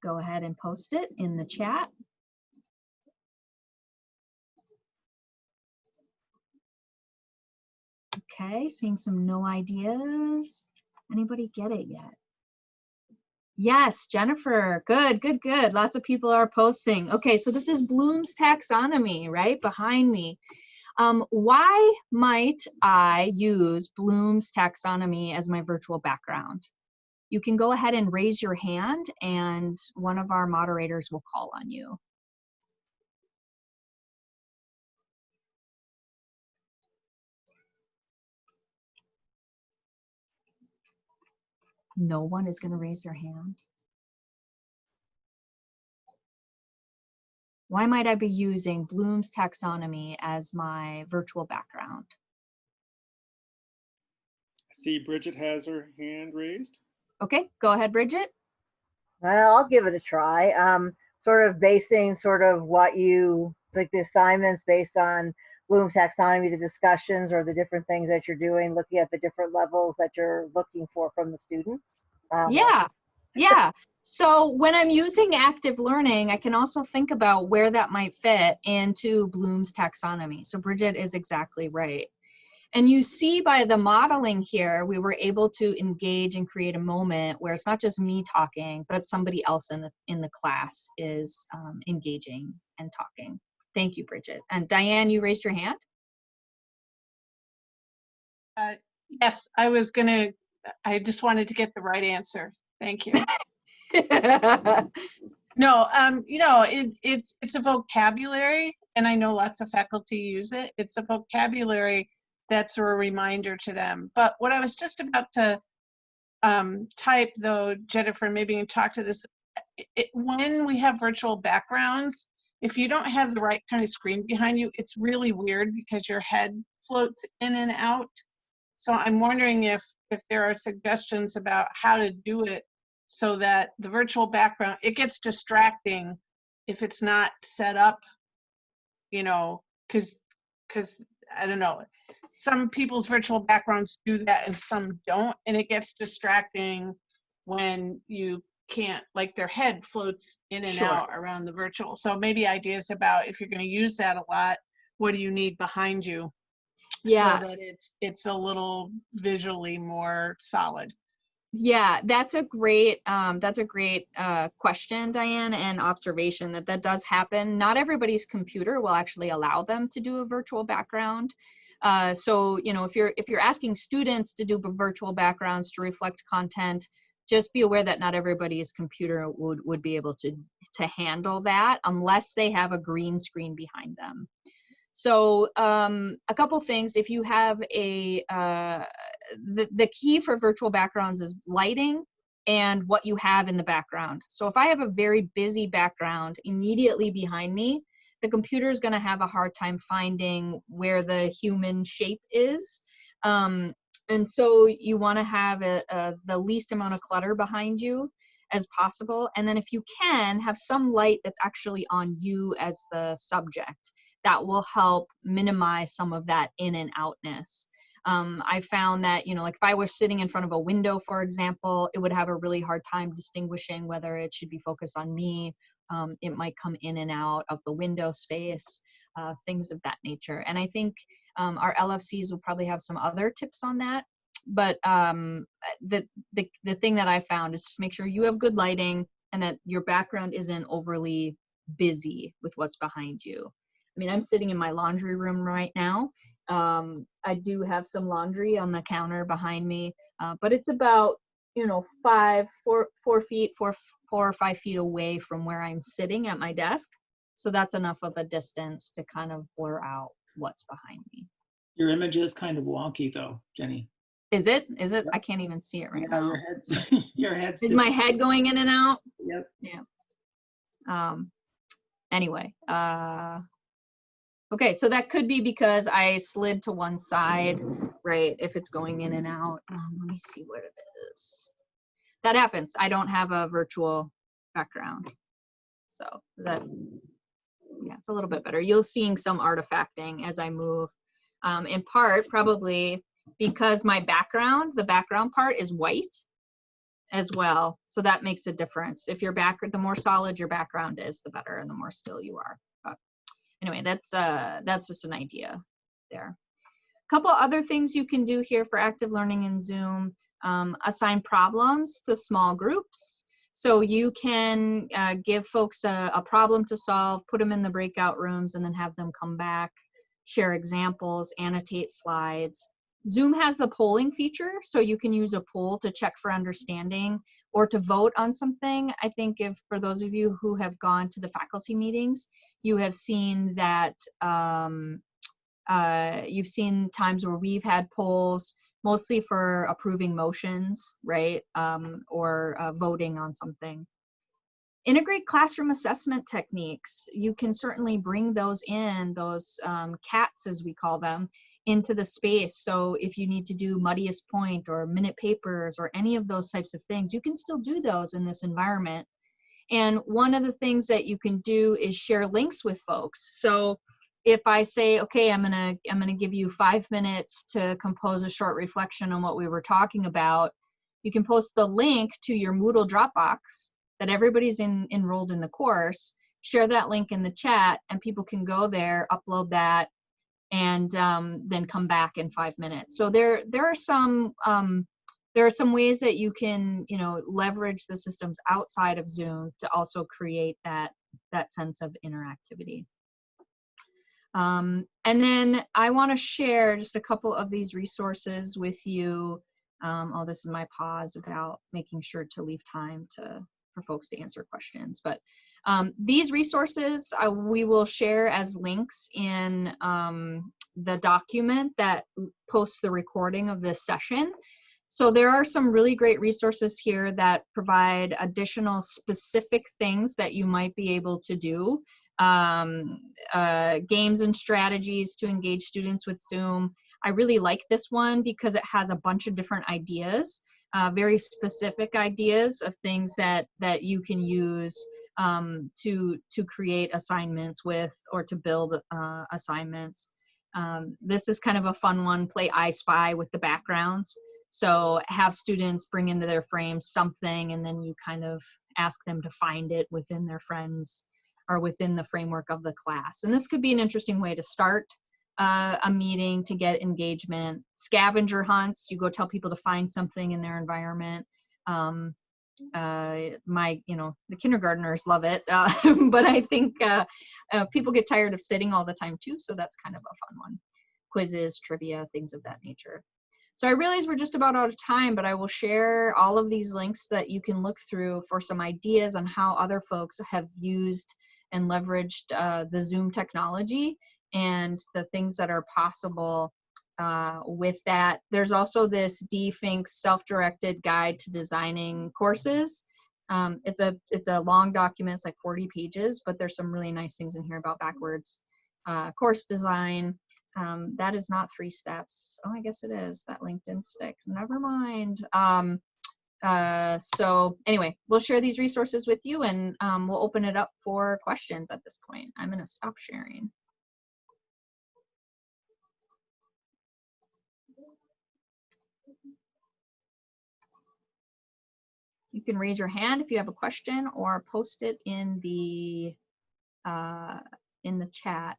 Go ahead and post it in the chat. Okay, seeing some no ideas. Anybody get it yet? Yes, Jennifer, good, good, good. Lots of people are posting. Okay, so this is Bloom's taxonomy, right, behind me. Why might I use Bloom's taxonomy as my virtual background? You can go ahead and raise your hand and one of our moderators will call on you. No one is going to raise their hand. Why might I be using Bloom's taxonomy as my virtual background? I see Bridget has her hand raised. Okay, go ahead, Bridget. Well, I'll give it a try. Sort of basing sort of what you, like the assignments based on Bloom's taxonomy, the discussions or the different things that you're doing, looking at the different levels that you're looking for from the students. Yeah, yeah. So when I'm using active learning, I can also think about where that might fit into Bloom's taxonomy. So Bridget is exactly right. And you see by the modeling here, we were able to engage and create a moment where it's not just me talking, but somebody else in the class is engaging and talking. Thank you, Bridget. And Diane, you raised your hand? Yes, I just wanted to get the right answer. Thank you. No, it's a vocabulary, and I know lots of faculty use it. It's a vocabulary that's a reminder to them. But what I was just about to type, though, Jennifer, maybe you can talk to this. When we have virtual backgrounds, if you don't have the right kind of screen behind you, it's really weird because your head floats in and out. So I'm wondering if there are suggestions about how to do it so that the virtual background, it gets distracting if it's not set up, because I don't know, some people's virtual backgrounds do that and some don't, and it gets distracting when you can't, like their head floats in and out around the virtual. So maybe ideas about if you're going to use that a lot, what do you need behind you? Yeah. So that it's a little visually more solid. Yeah, that's a great question, Diane, and observation that does happen. Not everybody's computer will actually allow them to do a virtual background. So if you're asking students to do virtual backgrounds to reflect content, just be aware that not everybody's computer would be able to handle that unless they have a green screen behind them. So a couple things, if you have the key for virtual backgrounds is lighting and what you have in the background. So if I have a very busy background immediately behind me, the computer is going to have a hard time finding where the human shape is. And so you want to have the least amount of clutter behind you as possible. And then if you can, have some light that's actually on you as the subject. That will help minimize some of that in and outness. I found that, like if I were sitting in front of a window, for example, it would have a really hard time distinguishing whether it should be focused on me. It might come in and out of the window space, things of that nature. And I think our LFCs will probably have some other tips on that. But the thing that I found is just make sure you have good lighting and that your background isn't overly busy with what's behind you. I mean, I'm sitting in my laundry room right now. I do have some laundry on the counter behind me, but it's about, 4 or 5 feet away from where I'm sitting at my desk. So that's enough of a distance to kind of blur out what's behind me. Your image is kind of wonky though, Jenny. Is it? Yep. I can't even see it right now. Your head's Is my head going in and out? Yep. Yeah. Anyway, okay, so that could be because I slid to one side, right? If it's going in and out. Let me see what it is. That happens. I don't have a virtual background. So is that, yeah, it's a little bit better. You'll seeing some artifacting as I move, in part probably because my background, the background part is white as well. So that makes a difference. If your the more solid your background is, the better, and the more still you are. But anyway, that's just an idea there. A couple other things you can do here for active learning in Zoom: assign problems to small groups. So you can give folks a problem to solve, put them in the breakout rooms, and then have them come back, share examples, annotate slides. Zoom has the polling feature, so you can use a poll to check for understanding or to vote on something. I think if for those of you who have gone to the faculty meetings, you have seen that you've seen times where we've had polls mostly for approving motions, right? Or voting on something. Integrate classroom assessment techniques. You can certainly bring those in, those CATs as we call them, into the space. So if you need to do muddiest point or minute papers or any of those types of things, you can still do those in this environment. And one of the things that you can do is share links with folks. So if I say, okay, I'm gonna give you 5 minutes to compose a short reflection on what we were talking about, you can post the link to your Moodle Dropbox that everybody's enrolled in the course, share that link in the chat, and people can go there, upload that, and then come back in 5 minutes. So there are some ways that you can, you know, leverage the systems outside of Zoom to also create that sense of interactivity. And then I want to share just a couple of these resources with you. Oh, this is my pause about making sure to leave time for folks to answer questions. But these resources we will share as links in the document that posts the recording of this session. So there are some really great resources here that provide additional specific things that you might be able to do. Games and strategies to engage students with Zoom. I really like this one because it has a bunch of different ideas, very specific ideas of things that you can use to create assignments with, or to build assignments. This is kind of a fun one, play I Spy with the backgrounds. So have students bring into their frame something, and then you kind of ask them to find it within their friends or within the framework of the class. And this could be an interesting way to start a meeting to get engagement. Scavenger hunts, you go tell people to find something in their environment. The kindergartners love it, but I think people get tired of sitting all the time too, so that's kind of a fun one. Quizzes, trivia, things of that nature. So I realize we're just about out of time, but I will share all of these links that you can look through for some ideas on how other folks have used and leveraged the Zoom technology and the things that are possible with that. There's also this D-Finks self-directed guide to designing courses. It's a long document, it's like 40 pages, but there's some really nice things in here about backwards course design. That is not 3 steps. Oh, I guess it is. That link didn't stick. Never mind. So anyway, we'll share these resources with you, and we'll open it up for questions at this point. I'm going to stop sharing. You can raise your hand if you have a question, or post it in the chat.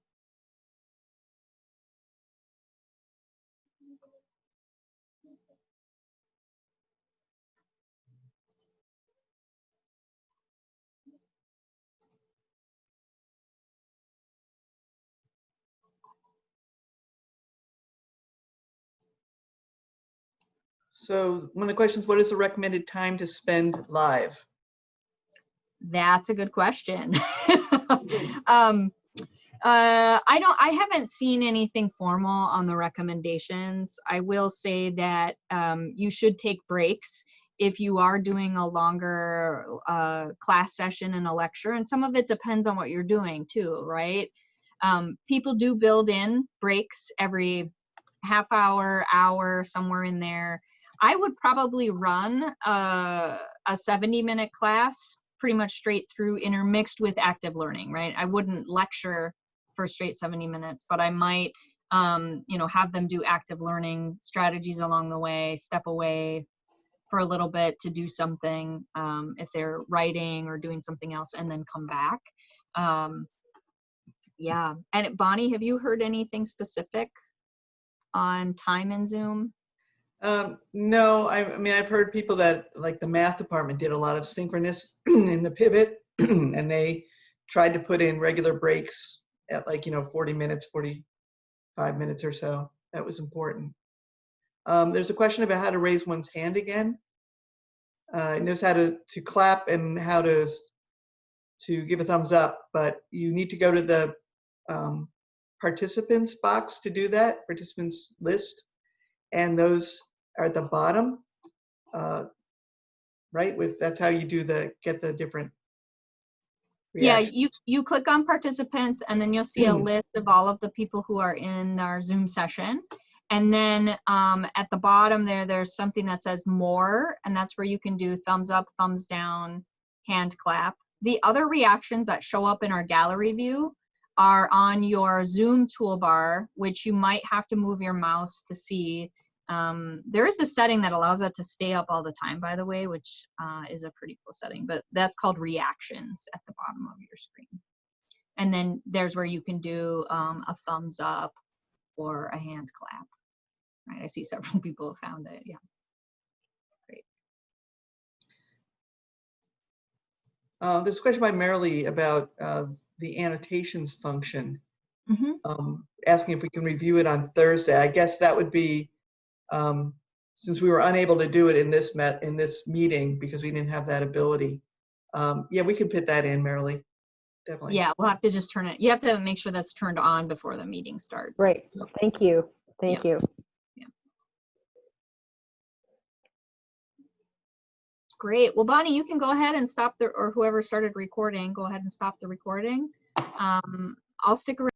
So one of the questions, what is the recommended time to spend live? That's a good question. I haven't seen anything formal on the recommendations. I will say that you should take breaks if you are doing a longer class session and a lecture, and some of it depends on what you're doing too, right? People do build in breaks every half hour, somewhere in there. I would probably run a 70-minute class pretty much straight through intermixed with active learning, right? I wouldn't lecture for straight 70 minutes, but I might, you know, have them do active learning strategies along the way, step away for a little bit to do something, if they're writing or doing something else, and then come back. Yeah, and Bonnie, have you heard anything specific on time in Zoom? No, I mean, I've heard people that, like the math department did a lot of synchronous in the pivot, and they tried to put in regular breaks at, like, you know, 40 minutes, 45 minutes or so. That was important. There's a question about how to raise one's hand again. It knows how to clap and how to give a thumbs up, but you need to go to the participants box to do that, participants list, and those are at the bottom, right? That's how you do get the different reactions. Yeah, you click on participants, and then you'll see a list of all of the people who are in our Zoom session. And then at the bottom there's something that says more, and that's where you can do thumbs up, thumbs down, hand clap. The other reactions that show up in our gallery view are on your Zoom toolbar, which you might have to move your mouse to see. There is a setting that allows that to stay up all the time, by the way, which is a pretty cool setting, but that's called reactions at the bottom of your screen. And then there's where you can do a thumbs up or a hand clap. Right, I see several people have found it. Yeah, great. There's a question by Marilee about the annotations function, asking if we can review it on Thursday. I guess that would be, since we were unable to do it in this meeting because we didn't have that ability. Yeah, we can fit that in, Marilee. Definitely. Yeah, we'll have to just turn it. You have to make sure that's turned on before the meeting starts. Great. So, thank you. Thank you. Yeah. Great. Well, Bonnie, you can go ahead and stop or whoever started recording, go ahead and stop the recording. I'll stick around.